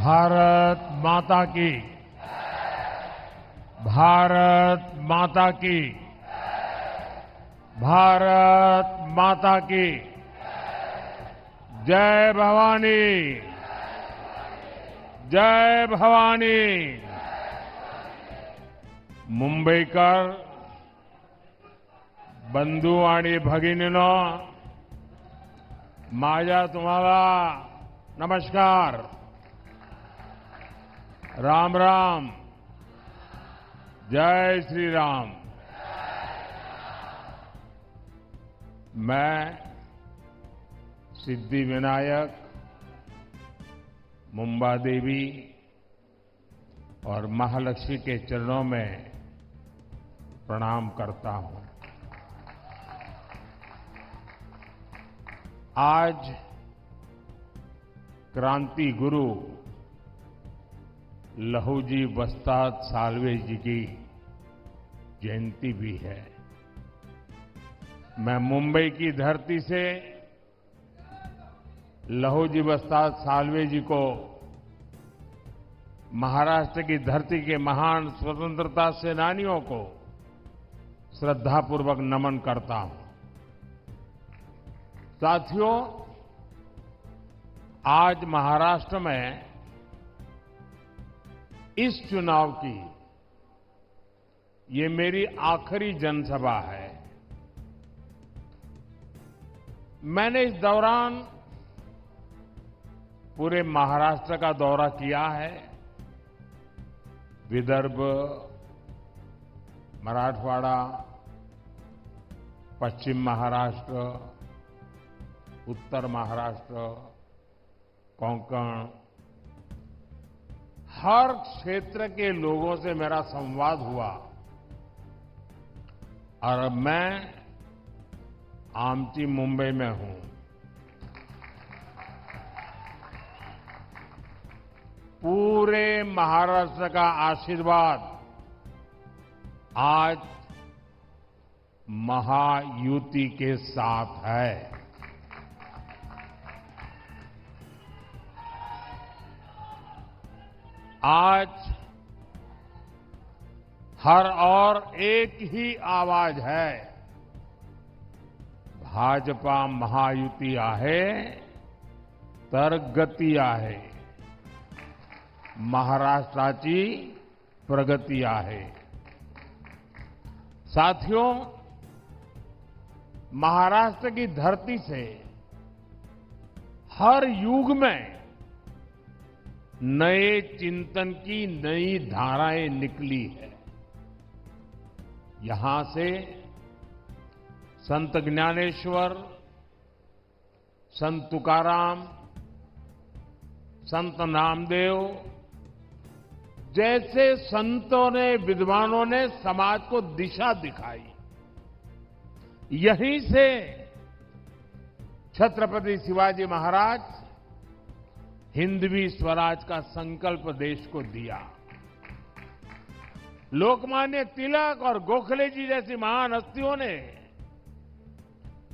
भारत माता की, भारत माता की, भारत माता की। जय भवानी, जय भवानी। मुंबईकर बंधू आणि भगिनींनो, माझा तुम्हाला नमस्कार, राम राम, जय श्री राम। मैं सिद्धि विनायक, मुंबा देवी और महालक्ष्मी के चरणों में प्रणाम करता हूं। आज क्रांति गुरु लहूजी वस्ताद साल्वे जी की जयंती भी है। मैं मुंबई की धरती से लहूजी वस्ताद साल्वे जी को महाराष्ट्र की धरती के महान स्वतंत्रता सेनानियों को श्रद्धापूर्वक नमन करता हूं। साथियों, आज महाराष्ट्र में इस चुनाव की ये मेरी आखिरी जनसभा है। मैंने इस दौरान पूरे महाराष्ट्र का दौरा किया है। विदर्भ, मराठवाड़ा, पश्चिम महाराष्ट्र, उत्तर महाराष्ट्र, कोंकण, हर क्षेत्र के लोगों से मेरा संवाद हुआ और अब मैं आमची मुंबई में हूं। पूरे महाराष्ट्र का आशीर्वाद आज महायुति के साथ है। आज हर और एक ही आवाज है, भाजपा महायुती आहे तर गती आहे, महाराष्ट्राची प्रगती आहे। साथियों, महाराष्ट्र की धरती से हर युग में नए चिंतन की नई धाराएं निकली है। यहां से संत ज्ञानेश्वर, संत तुकाराम, संत नामदेव जैसे संतों ने, विद्वानों ने समाज को दिशा दिखाई। यहीं से छत्रपति शिवाजी महाराज हिंदवी स्वराज का संकल्प देश को दिया। लोकमान्य तिलक और गोखले जी जैसी महान हस्तियों ने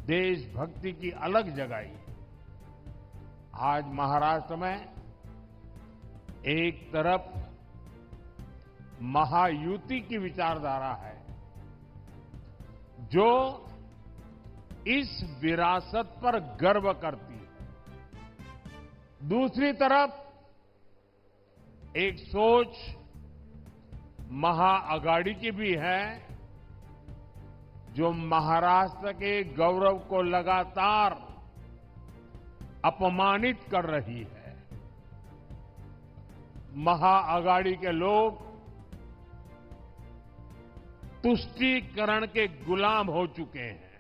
देशभक्ति की अलग जगाई। आज महाराष्ट्र में एक तरफ महायुति की विचारधारा है जो इस विरासत पर गर्व करती है, दूसरी तरफ एक सोच महाअगाड़ी की भी है जो महाराष्ट्र के गौरव को लगातार अपमानित कर रही है। महाअगाड़ी के लोग तुष्टीकरण के गुलाम हो चुके हैं।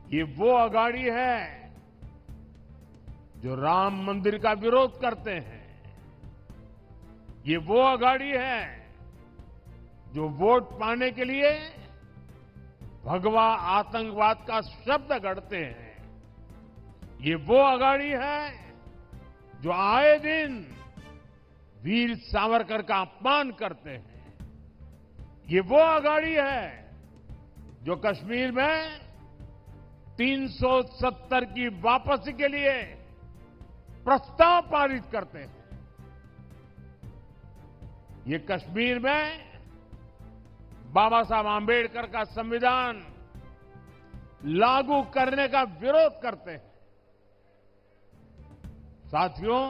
ये वो अगाड़ी है जो राम मंदिर का विरोध करते हैं। ये वो अगाड़ी है जो वोट पाने के लिए भगवा आतंकवाद का शब्द गढ़ते हैं। ये वो अगाड़ी है जो आए दिन वीर सावरकर का अपमान करते हैं। ये वो अगाड़ी है जो कश्मीर में 370 की वापसी के लिए प्रस्ताव पारित करते हैं। ये कश्मीर में बाबा साहब आंबेडकर का संविधान लागू करने का विरोध करते हैं। साथियों,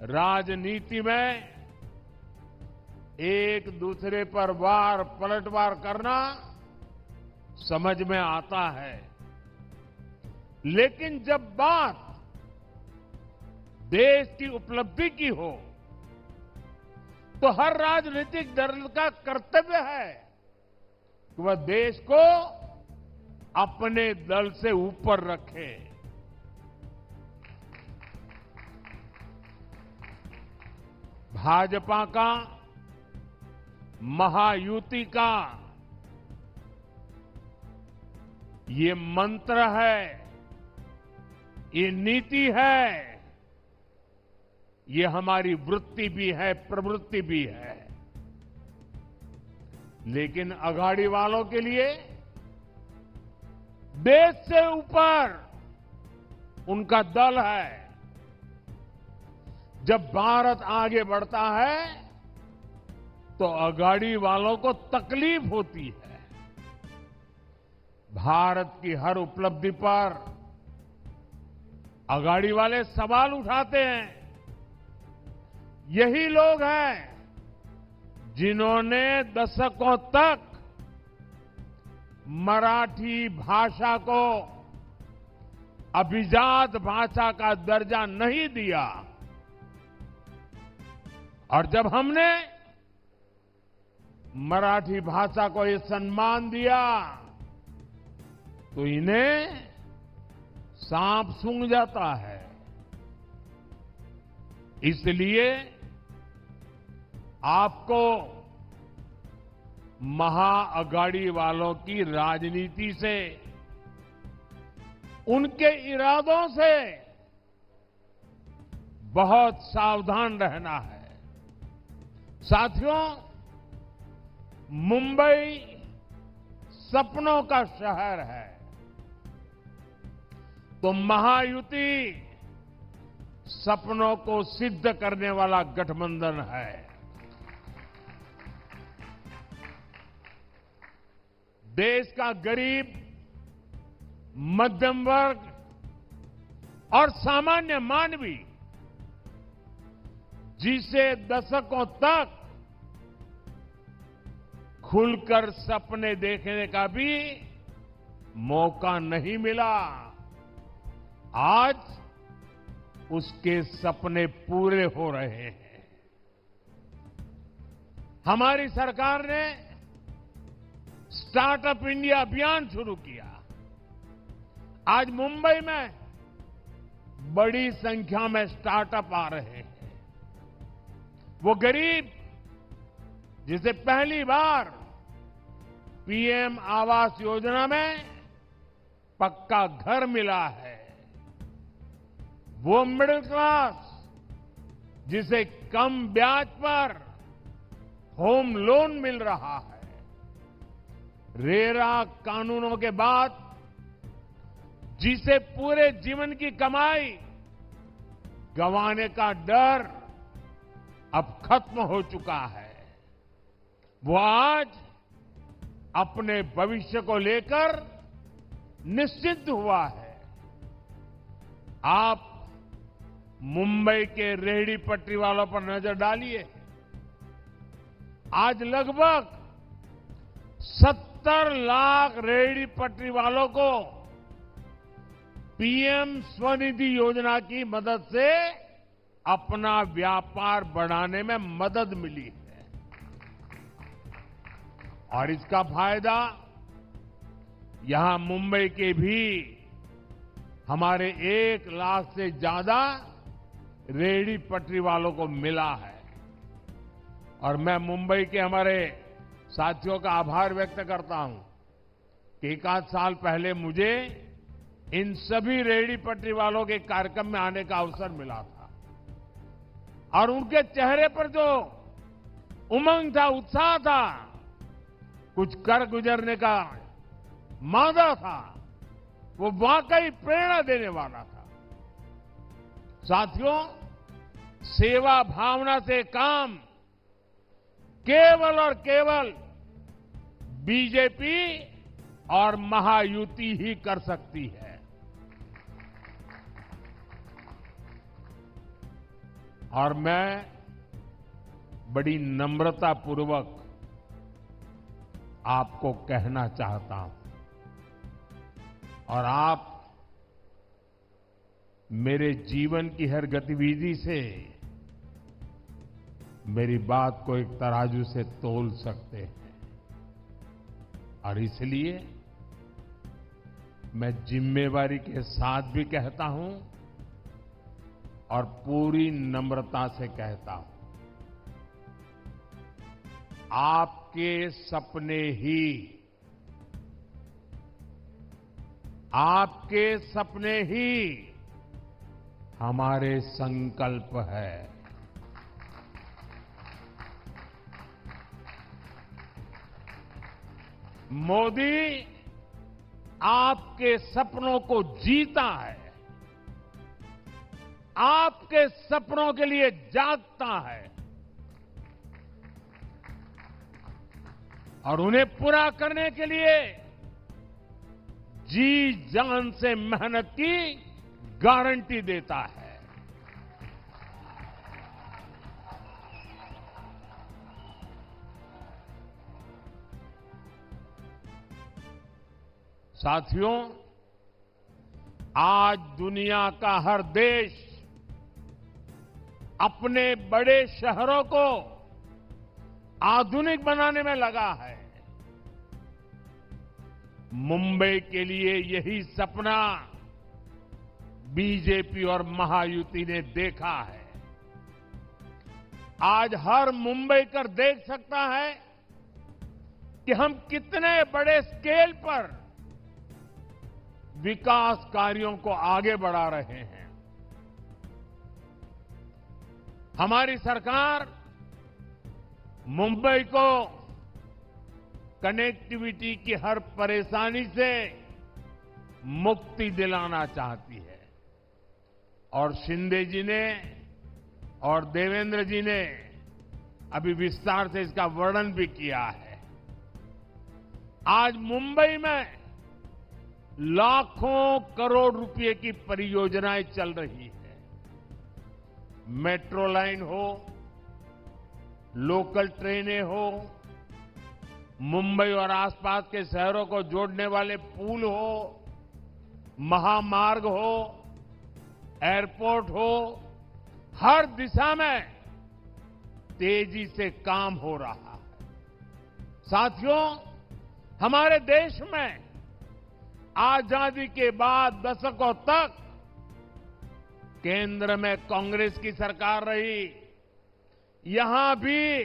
राजनीति में एक दूसरे पर वार पलटवार करना समझ में आता है, लेकिन जब बात देश की उपलब्धि की हो तो हर राजनीतिक दल का कर्तव्य है कि वह देश को अपने दल से ऊपर रखे। भाजपा का, महायुति का ये मंत्र है, ये नीति है, ये हमारी वृत्ति भी है, प्रवृत्ति भी है। लेकिन अघाड़ी वालों के लिए देश से ऊपर उनका दल है। जब भारत आगे बढ़ता है तो अघाड़ी वालों को तकलीफ होती है। भारत की हर उपलब्धि पर अघाड़ी वाले सवाल उठाते हैं। यही लोग हैं जिन्होंने दशकों तक मराठी भाषा को अभिजात भाषा का दर्जा नहीं दिया, और जब हमने मराठी भाषा को ये सम्मान दिया तो इन्हें सांप सूंघ जाता है। इसलिए आपको महाअघाड़ी वालों की राजनीति से, उनके इरादों से बहुत सावधान रहना है। साथियों, मुंबई सपनों का शहर है, तो महायुति सपनों को सिद्ध करने वाला गठबंधन है। देश का गरीब, मध्यम वर्ग और सामान्य मानवी, जिसे दशकों तक खुलकर सपने देखने का भी मौका नहीं मिला, आज उसके सपने पूरे हो रहे हैं। हमारी सरकार ने स्टार्टअप इंडिया अभियान शुरू किया। आज मुंबई में बड़ी संख्या में स्टार्टअप आ रहे हैं। वो गरीब जिसे पहली बार पीएम आवास योजना में पक्का घर मिला है, वो मिडिल क्लास जिसे कम ब्याज पर होम लोन मिल रहा है, रेरा कानूनों के बाद जिसे पूरे जीवन की कमाई गंवाने का डर अब खत्म हो चुका है, वो आज अपने भविष्य को लेकर निश्चिंत हुआ है। आप मुंबई के रेहड़ी पटरी वालों पर नजर डालिए। आज लगभग 70 लाख रेहड़ी पटरी वालों को पीएम स्वनिधि योजना की मदद से अपना व्यापार बढ़ाने में मदद मिली है, और इसका फायदा यहां मुंबई के भी हमारे 1 लाख से ज्यादा रेहड़ी पटरी वालों को मिला है। और मैं मुंबई के हमारे साथियों का आभार व्यक्त करता हूं कि 1 आध साल पहले मुझे इन सभी रेहड़ी पटरी वालों के कार्यक्रम में आने का अवसर मिला था, और उनके चेहरे पर जो उमंग था, उत्साह था, कुछ कर गुजरने का मादा था, वो वाकई प्रेरणा देने वाला था। साथियों, सेवा भावना से काम केवल और केवल बीजेपी और महायुति ही कर सकती है। और मैं बड़ी नम्रतापूर्वक आपको कहना चाहता हूं, और आप मेरे जीवन की हर गतिविधि से मेरी बात को एक तराजू से तोल सकते हैं, और इसलिए मैं जिम्मेवारी के साथ भी कहता हूं और पूरी नम्रता से कहता हूं, आपके सपने ही हमारे संकल्प है। मोदी आपके सपनों को जीता है, आपके सपनों के लिए जागता है और उन्हें पूरा करने के लिए जी जान से मेहनत की गारंटी देता है। साथियों, आज दुनिया का हर देश अपने बड़े शहरों को आधुनिक बनाने में लगा है। मुंबई के लिए यही सपना बीजेपी और महायुति ने देखा है। आज हर मुंबईकर देख सकता है कि हम कितने बड़े स्केल पर विकास कार्यों को आगे बढ़ा रहे हैं। हमारी सरकार मुंबई को कनेक्टिविटी की हर परेशानी से मुक्ति दिलाना चाहती है, और शिंदे जी ने और देवेंद्र जी ने अभी विस्तार से इसका वर्णन भी किया है। आज मुंबई में लाखों करोड़ रुपए की परियोजनाएं चल रही है। मेट्रो लाइन हो, लोकल ट्रेनें हो, मुंबई और आसपास के शहरों को जोड़ने वाले पुल हो, महामार्ग हो, एयरपोर्ट हो, हर दिशा में तेजी से काम हो रहा है। साथियों, हमारे देश में आजादी के बाद दशकों तक केंद्र में कांग्रेस की सरकार रही। यहां भी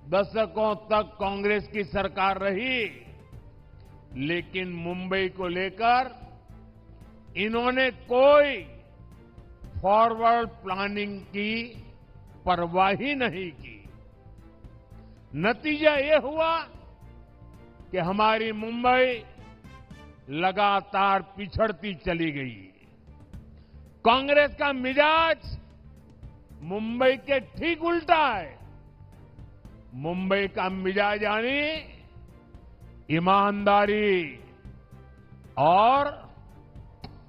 दशकों तक कांग्रेस की सरकार रही, लेकिन मुंबई को लेकर इन्होंने कोई फॉरवर्ड प्लानिंग की परवाह ही नहीं की। नतीजा ये हुआ कि हमारी मुंबई लगातार पिछड़ती चली गई। कांग्रेस का मिजाज मुंबई के ठीक उल्टा है। मुंबई का मिजाज यानी ईमानदारी और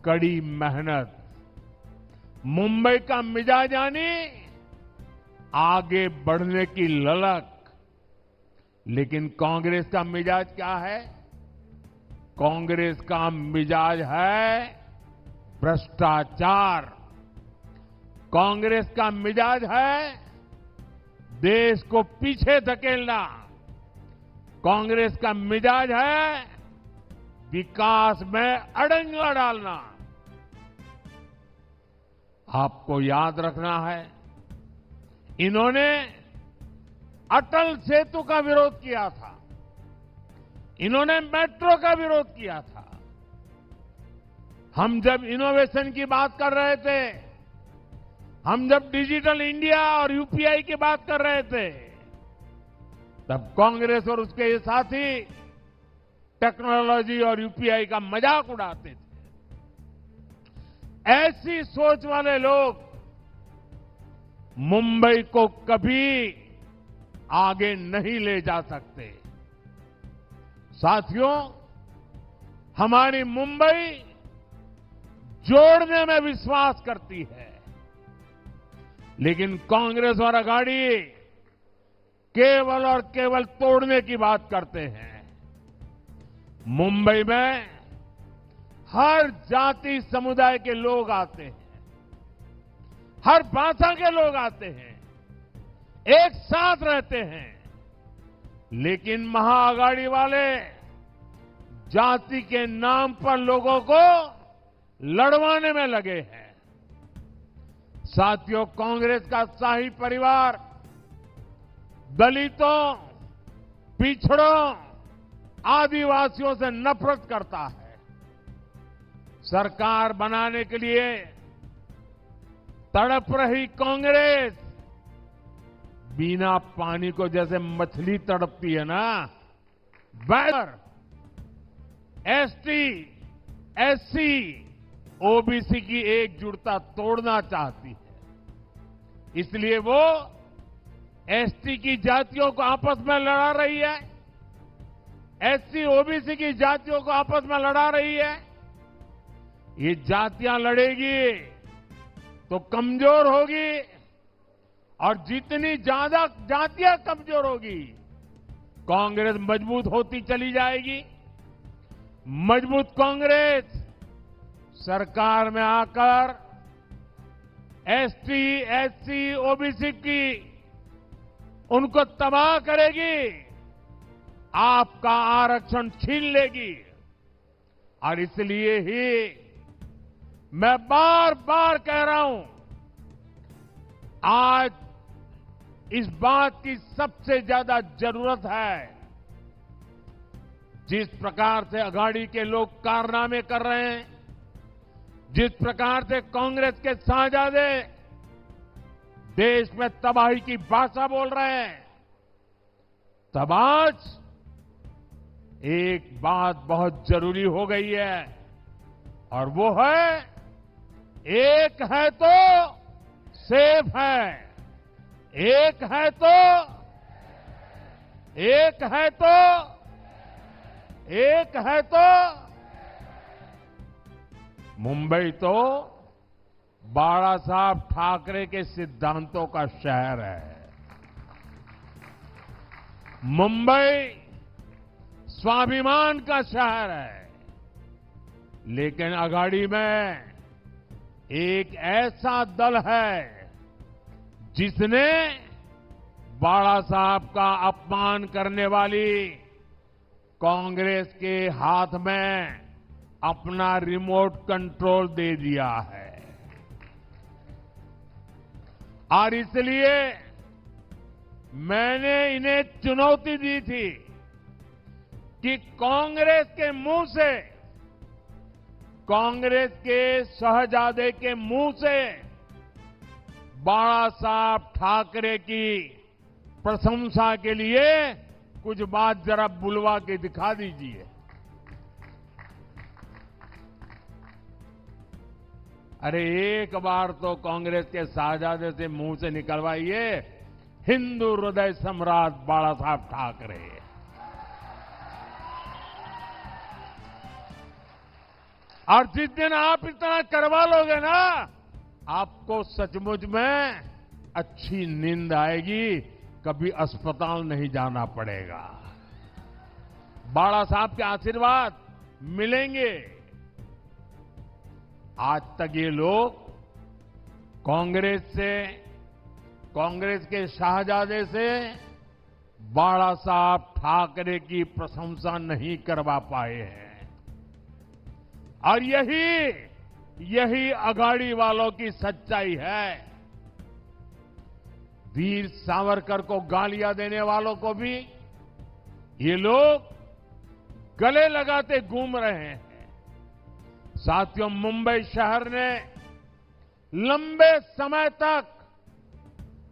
कड़ी मेहनत। मुंबई का मिजाज यानी आगे बढ़ने की ललक। लेकिन कांग्रेस का मिजाज क्या है? कांग्रेस का मिजाज है भ्रष्टाचार। कांग्रेस का मिजाज है देश को पीछे धकेलना। कांग्रेस का मिजाज है विकास में अड़ंगा डालना। आपको याद रखना है, इन्होंने अटल सेतु का विरोध किया था, इन्होंने मेट्रो का विरोध किया था। हम जब इनोवेशन की बात कर रहे थे, हम जब डिजिटल इंडिया और यूपीआई की बात कर रहे थे, तब कांग्रेस और उसके ये साथी टेक्नोलॉजी और यूपीआई का मजाक उड़ाते थे। ऐसी सोच वाले लोग मुंबई को कभी आगे नहीं ले जा सकते। साथियों, हमारी मुंबई जोड़ने में विश्वास करती है, लेकिन कांग्रेस और अघाड़ी केवल और केवल तोड़ने की बात करते हैं। मुंबई में हर जाति समुदाय के लोग आते हैं, हर भाषा के लोग आते हैं, एक साथ रहते हैं, लेकिन महाअघाड़ी वाले जाति के नाम पर लोगों को लड़वाने में लगे हैं। साथियों, कांग्रेस का शाही परिवार दलितों, पिछड़ों, आदिवासियों से नफरत करता है। सरकार बनाने के लिए तड़प रही कांग्रेस बिना पानी को जैसे मछली तड़पती है ना, वैसे एसटी, एससी, ओबीसी की एकजुटता तोड़ना चाहती है। इसलिए वो एसटी की जातियों को आपस में लड़ा रही है, एससी, ओबीसी की जातियों को आपस में लड़ा रही है। ये जातियां लड़ेगी तो कमजोर होगी, और जितनी ज्यादा जातियां कमजोर होगी, कांग्रेस मजबूत होती चली जाएगी। मजबूत कांग्रेस सरकार में आकर एसटी, एससी, ओबीसी की उनको तबाह करेगी, आपका आरक्षण छीन लेगी। और इसलिए ही मैं बार बार कह रहा हूं, आज इस बात की सबसे ज्यादा जरूरत है। जिस प्रकार से अघाड़ी के लोग कारनामे कर रहे हैं, जिस प्रकार से कांग्रेस के शाहजादे देश में तबाही की भाषा बोल रहे हैं, तब आज एक बात बहुत जरूरी हो गई है, और वो है, एक है तो सेफ है, एक है तो, एक है तो, एक है तो। मुंबई तो बाला साहब ठाकरे के सिद्धांतों का शहर है। मुंबई स्वाभिमान का शहर है, लेकिन अघाड़ी में एक ऐसा दल है जिसने बाला साहब का अपमान करने वाली कांग्रेस के हाथ में अपना रिमोट कंट्रोल दे दिया है। और इसलिए मैंने इन्हें चुनौती दी थी कि कांग्रेस के मुंह से, कांग्रेस के शहजादे के मुंह से बाला साहब ठाकरे की प्रशंसा के लिए कुछ बात जरा बुलवा के दिखा दीजिए। अरे एक बार तो कांग्रेस के शाहजादे से मुंह से निकलवाइए, हिंदू हृदय सम्राट बाला साहब ठाकरे। और जिस दिन आप इतना करवा लोगे ना, आपको सचमुच में अच्छी नींद आएगी, कभी अस्पताल नहीं जाना पड़ेगा। बाला साहब के आशीर्वाद मिलेंगे। आज तक ये लोग कांग्रेस से, कांग्रेस के शाहजादे से बाला साहब ठाकरे की प्रशंसा नहीं करवा पाए हैं। और यही अघाड़ी वालों की सच्चाई है। वीर सावरकर को गालियां देने वालों को भी ये लोग गले लगाते घूम रहे हैं। साथियों, मुंबई शहर ने लंबे समय तक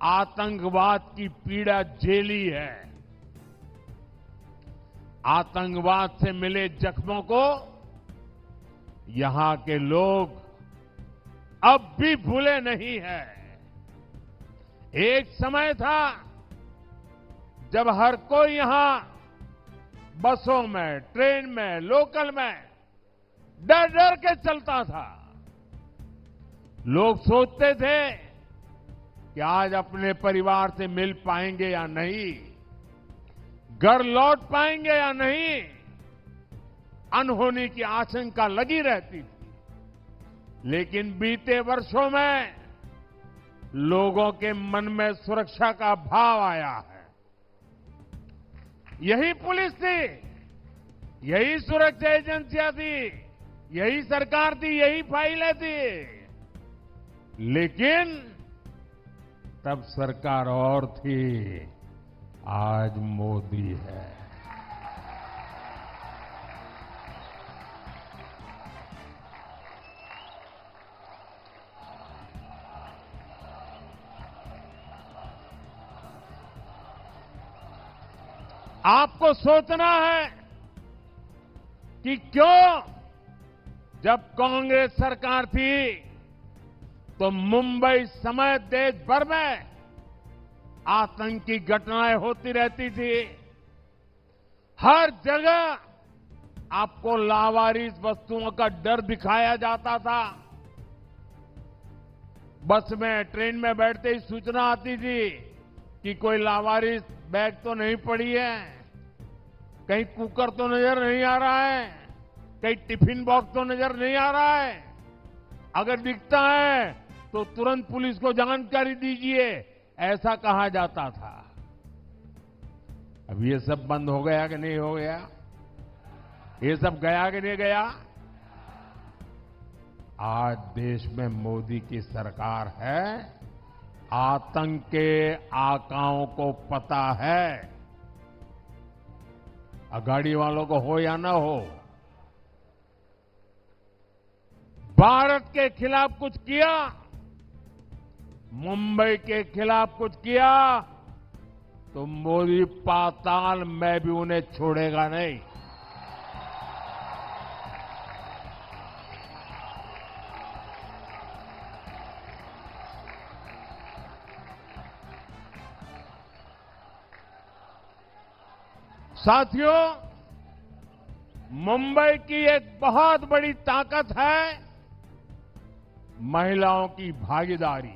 आतंकवाद की पीड़ा झेली है। आतंकवाद से मिले जख्मों को यहां के लोग अब भी भूले नहीं है। एक समय था जब हर कोई यहां बसों में, ट्रेन में, लोकल में डर डर के चलता था। लोग सोचते थे कि आज अपने परिवार से मिल पाएंगे या नहीं, घर लौट पाएंगे या नहीं, अनहोनी की आशंका लगी रहती थी। लेकिन बीते वर्षों में लोगों के मन में सुरक्षा का भाव आया है। यही पुलिस थी, यही सुरक्षा एजेंसियां थी, यही सरकार थी, यही फाइलें थी। लेकिन तब सरकार और थी, आज मोदी है। आपको सोचना है कि क्यों जब कांग्रेस सरकार थी तो मुंबई समेत देश भर में आतंकी घटनाएं होती रहती थी। हर जगह आपको लावारिस वस्तुओं का डर दिखाया जाता था। बस में, ट्रेन में बैठते ही सूचना आती थी कि कोई लावारिस बैग तो नहीं पड़ी है, कहीं कुकर तो नजर नहीं आ रहा है, कहीं टिफिन बॉक्स तो नजर नहीं आ रहा है। अगर दिखता है तो तुरंत पुलिस को जानकारी दीजिए, ऐसा कहा जाता था। अब ये सब बंद हो गया कि नहीं हो गया? ये सब गया कि नहीं गया? आज देश में मोदी की सरकार है। आतंक के आकाओं को पता है, अगाड़ी वालों को हो या ना हो। भारत के खिलाफ कुछ किया, मुंबई के खिलाफ कुछ किया, तो मोदी पाताल में भी उन्हें छोड़ेगा नहीं। साथियों, मुंबई की एक बहुत बड़ी ताकत है महिलाओं की भागीदारी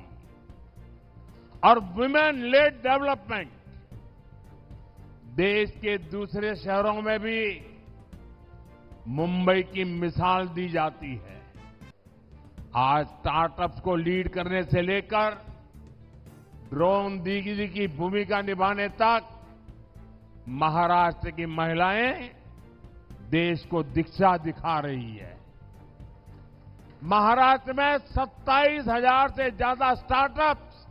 और वुमेन लेड डेवलपमेंट। देश के दूसरे शहरों में भी मुंबई की मिसाल दी जाती है। आज स्टार्टअप्स को लीड करने से लेकर ड्रोन दीदी की भूमिका निभाने तक महाराष्ट्र की महिलाएं देश को दिशा दिखा रही है। महाराष्ट्र में 27,000 से ज्यादा स्टार्टअप्स,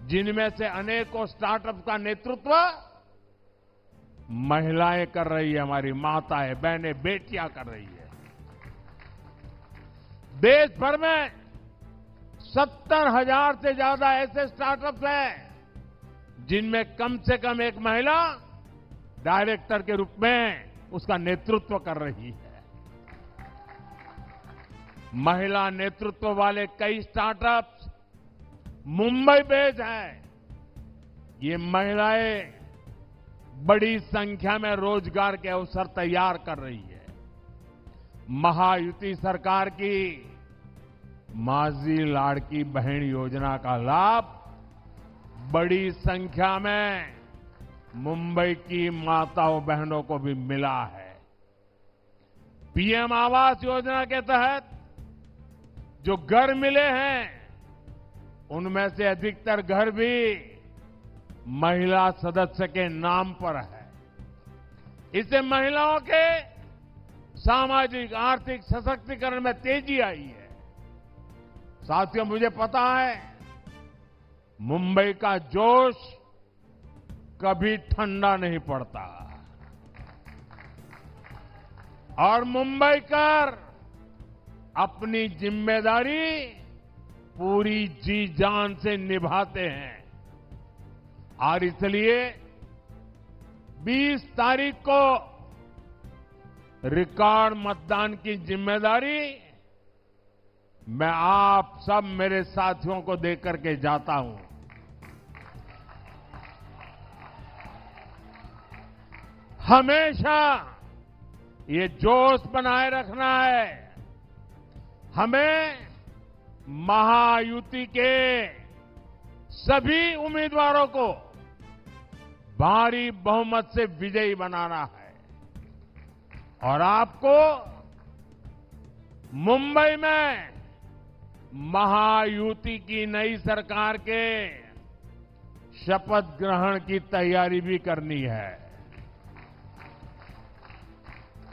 जिनमें से अनेकों स्टार्टअप का नेतृत्व महिलाएं कर रही है। हमारी माताएं, बहनें, बेटियां कर रही है। देश भर में 70,000 से ज्यादा ऐसे स्टार्टअप्स हैं जिनमें कम से कम एक महिला डायरेक्टर के रूप में उसका नेतृत्व कर रही है। महिला नेतृत्व वाले कई स्टार्टअप्स मुंबई बेस्ड हैं। ये महिलाएं बड़ी संख्या में रोजगार के अवसर तैयार कर रही है। महायुति सरकार की माझी लाड़की बहन योजना का लाभ बड़ी संख्या में मुंबई की माताओं बहनों को भी मिला है। पीएम आवास योजना के तहत जो घर मिले हैं, उनमें से अधिकतर घर भी महिला सदस्य के नाम पर है। इससे महिलाओं के सामाजिक आर्थिक सशक्तिकरण में तेजी आई है। साथियों, मुझे पता है मुंबई का जोश कभी ठंडा नहीं पड़ता और मुंबईकर अपनी जिम्मेदारी पूरी जी जान से निभाते हैं। और इसलिए 20 तारीख को रिकॉर्ड मतदान की जिम्मेदारी मैं आप सब मेरे साथियों को देख करके जाता हूं। हमेशा ये जोश बनाए रखना है। हमें महायुति के सभी उम्मीदवारों को भारी बहुमत से विजयी बनाना है और आपको मुंबई में महायुति की नई सरकार के शपथ ग्रहण की तैयारी भी करनी है।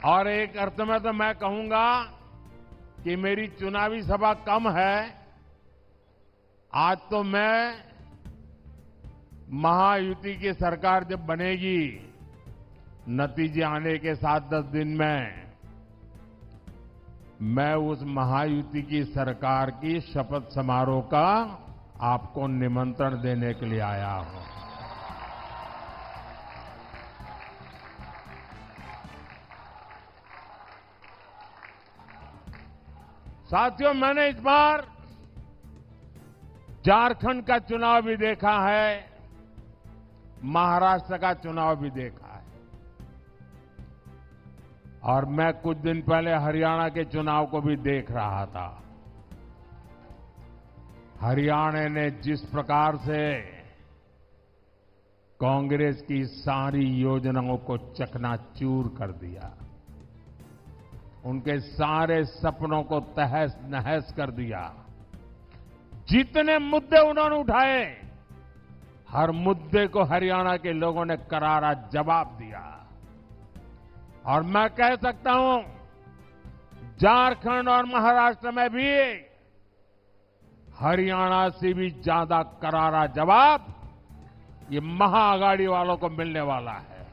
और एक अर्थ में तो मैं कहूंगा कि मेरी चुनावी सभा कम है। आज तो मैं महायुति की सरकार जब बनेगी, नतीजे आने के 7-10 दिन में मैं उस महायुति की सरकार की शपथ समारोह का आपको निमंत्रण देने के लिए आया हूं। साथियों, मैंने इस बार झारखंड का चुनाव भी देखा है, महाराष्ट्र का चुनाव भी देखा है और मैं कुछ दिन पहले हरियाणा के चुनाव को भी देख रहा था। हरियाणा ने जिस प्रकार से कांग्रेस की सारी योजनाओं को चकनाचूर कर दिया, उनके सारे सपनों को तहस नहस कर दिया। जितने मुद्दे उन्होंने उठाए, हर मुद्दे को हरियाणा के लोगों ने करारा जवाब दिया। और मैं कह सकता हूं, झारखंड और महाराष्ट्र में भी हरियाणा से भी ज्यादा करारा जवाब ये महाआघाड़ी वालों को मिलने वाला है।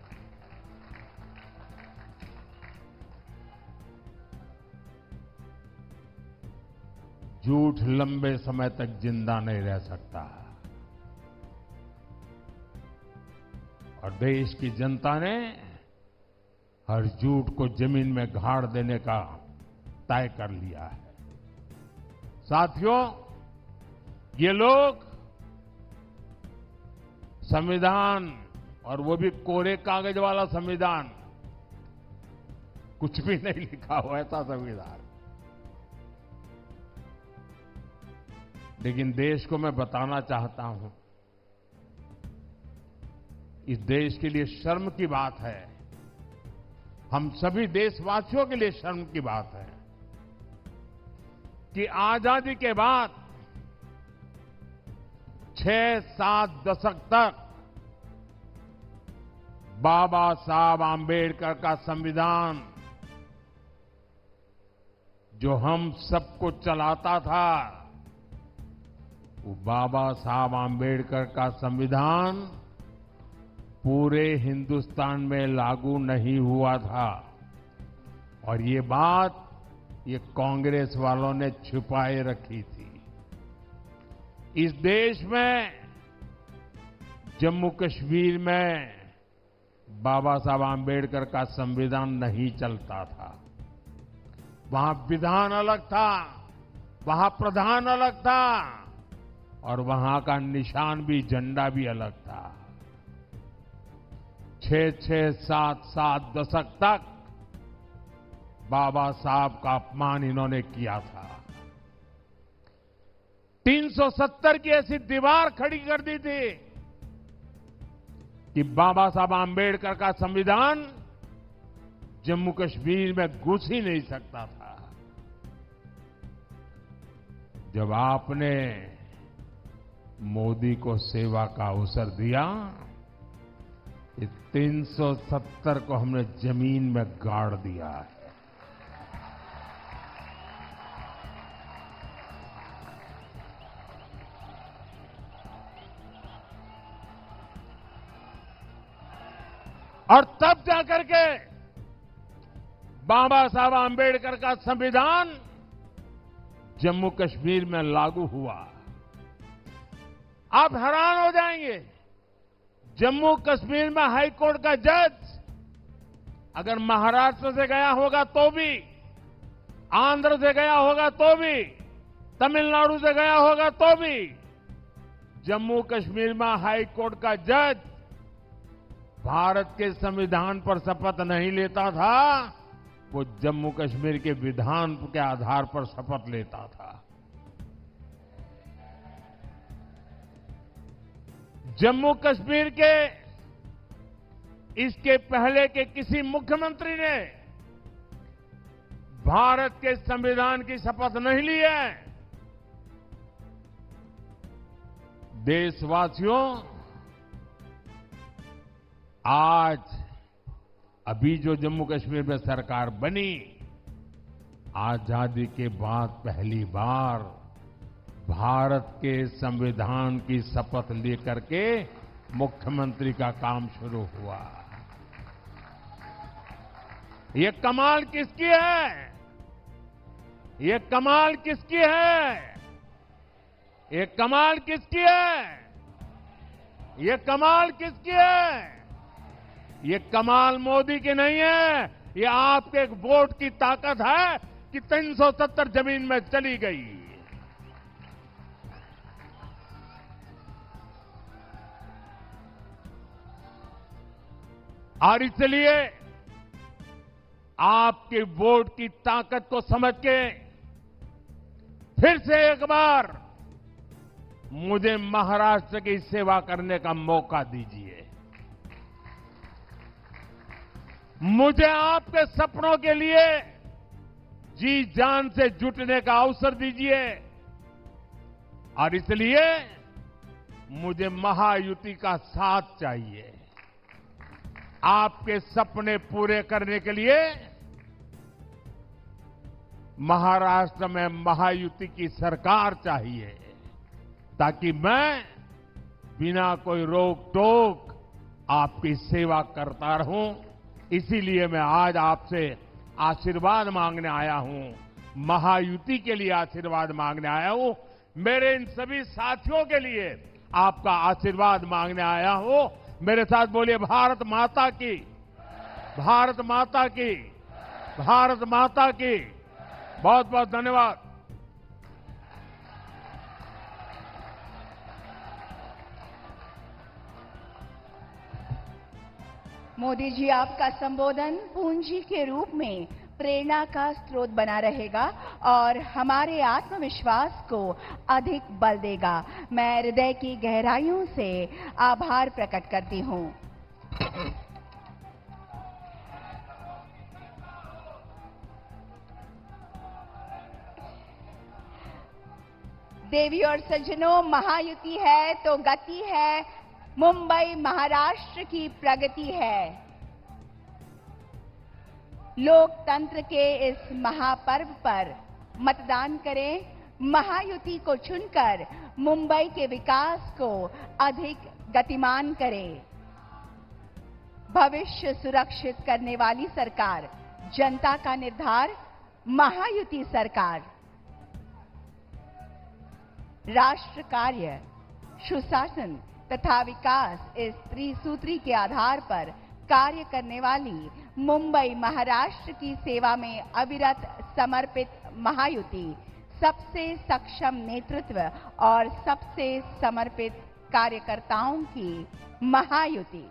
झूठ लंबे समय तक जिंदा नहीं रह सकता और देश की जनता ने हर झूठ को जमीन में गाड़ देने का तय कर लिया है। साथियों, ये लोग संविधान, और वो भी कोरे कागज वाला संविधान, कुछ भी नहीं लिखा हुआ ऐसा संविधान, लेकिन देश को मैं बताना चाहता हूं, इस देश के लिए शर्म की बात है, हम सभी देशवासियों के लिए शर्म की बात है कि आजादी के बाद 6-7 दशक तक बाबा साहब आंबेडकर का संविधान जो हम सबको चलाता था, वो बाबा साहब आंबेडकर का संविधान पूरे हिंदुस्तान में लागू नहीं हुआ था। और ये बात ये कांग्रेस वालों ने छुपाए रखी थी। इस देश में जम्मू कश्मीर में बाबा साहब आंबेडकर का संविधान नहीं चलता था। वहां विधान अलग था, वहां प्रधान अलग था और वहां का निशान भी, झंडा भी अलग था। 6-6, 7-7 दशक तक बाबा साहब का अपमान इन्होंने किया था। 370 की ऐसी दीवार खड़ी कर दी थी कि बाबा साहब आंबेडकर का संविधान जम्मू कश्मीर में घुस ही नहीं सकता था। जब आपने मोदी को सेवा का अवसर दिया, ये 370 को हमने जमीन में गाड़ दिया है। और तब जाकर के बाबा साहब आंबेडकर का संविधान जम्मू कश्मीर में लागू हुआ। आप हैरान हो जाएंगे, जम्मू कश्मीर में हाई कोर्ट का जज अगर महाराष्ट्र से गया होगा तो भी, आंध्र से गया होगा तो भी, तमिलनाडु से गया होगा तो भी जम्मू कश्मीर में हाई कोर्ट का जज भारत के संविधान पर शपथ नहीं लेता था, वो जम्मू कश्मीर के विधान के आधार पर शपथ लेता था। जम्मू कश्मीर के इसके पहले के किसी मुख्यमंत्री ने भारत के संविधान की शपथ नहीं ली है। देशवासियों, आज अभी जो जम्मू कश्मीर में सरकार बनी, आजादी के बाद पहली बार भारत के संविधान की शपथ लेकर के मुख्यमंत्री का काम शुरू हुआ। ये कमाल किसकी है? ये कमाल किसकी है? ये कमाल किसकी है? ये कमाल किसकी है? ये कमाल मोदी की नहीं है, ये आपके एक वोट की ताकत है कि 370 जमीन में चली गई। और इसलिए आपके वोट की ताकत को समझ के फिर से एक बार मुझे महाराष्ट्र की सेवा करने का मौका दीजिए। मुझे आपके सपनों के लिए जी जान से जुटने का अवसर दीजिए। और इसलिए मुझे महायुति का साथ चाहिए। आपके सपने पूरे करने के लिए महाराष्ट्र में महायुति की सरकार चाहिए, ताकि मैं बिना कोई रोक टोक आपकी सेवा करता रहूं। इसीलिए मैं आज आपसे आशीर्वाद मांगने आया हूं, महायुति के लिए आशीर्वाद मांगने आया हूं। मेरे इन सभी साथियों के लिए आपका आशीर्वाद मांगने आया हूं। मेरे साथ बोलिए, भारत माता की, भारत माता की, भारत माता की। बहुत बहुत धन्यवाद। मोदी जी, आपका संबोधन पूंजी के रूप में प्रेरणा का स्रोत बना रहेगा और हमारे आत्मविश्वास को अधिक बल देगा। मैं हृदय की गहराइयों से आभार प्रकट करती हूं। देवी और सज्जनों, महायुति है तो गति है, मुंबई महाराष्ट्र की प्रगति है। लोकतंत्र के इस महापर्व पर मतदान करें, महायुति को चुनकर मुंबई के विकास को अधिक गतिमान करें। भविष्य सुरक्षित करने वाली सरकार, जनता का निर्धार, महायुति सरकार। राष्ट्र कार्य, सुशासन तथा विकास इस त्रिसूत्री के आधार पर कार्य करने वाली मुंबई महाराष्ट्र की सेवा में अविरत समर्पित महायुति, सबसे सक्षम नेतृत्व और सबसे समर्पित कार्यकर्ताओं की महायुति।